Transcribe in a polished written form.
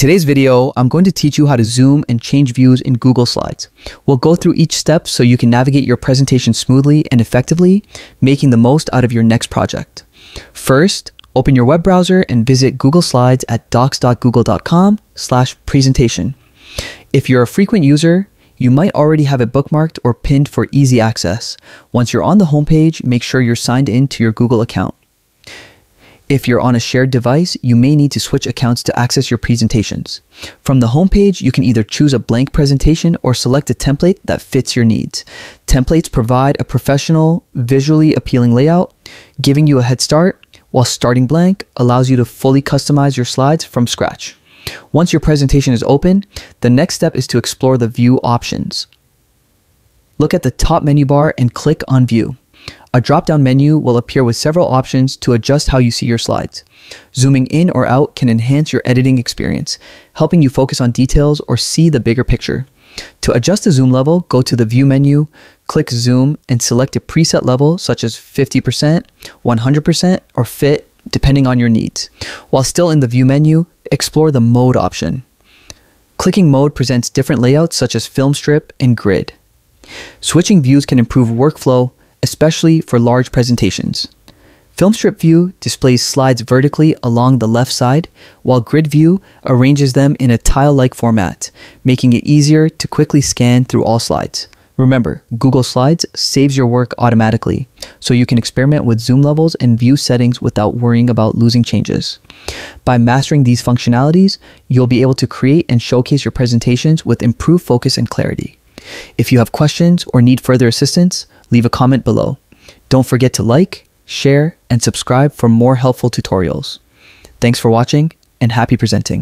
today's video, I'm going to teach you how to zoom and change views in Google Slides. We'll go through each step so you can navigate your presentation smoothly and effectively, making the most out of your next project. First, open your web browser and visit Google Slides at docs.google.com/presentation. If you're a frequent user, you might already have it bookmarked or pinned for easy access. Once you're on the homepage, make sure you're signed in to your Google account. If you're on a shared device, you may need to switch accounts to access your presentations. From the homepage, you can either choose a blank presentation or select a template that fits your needs. Templates provide a professional, visually appealing layout, giving you a head start, while starting blank allows you to fully customize your slides from scratch. Once your presentation is open, the next step is to explore the view options. Look at the top menu bar and click on View. A drop-down menu will appear with several options to adjust how you see your slides. Zooming in or out can enhance your editing experience, helping you focus on details or see the bigger picture. To adjust the zoom level, go to the View menu, click Zoom, and select a preset level such as 50%, 100%, or Fit, depending on your needs. While still in the View menu, explore the Mode option. Clicking Mode presents different layouts such as filmstrip and grid. Switching views can improve workflow, especially for large presentations. Filmstrip view displays slides vertically along the left side, while grid view arranges them in a tile-like format, making it easier to quickly scan through all slides. Remember, Google Slides saves your work automatically, so you can experiment with zoom levels and view settings without worrying about losing changes. By mastering these functionalities, you'll be able to create and showcase your presentations with improved focus and clarity. If you have questions or need further assistance, leave a comment below. Don't forget to like, share, and subscribe for more helpful tutorials. Thanks for watching and happy presenting.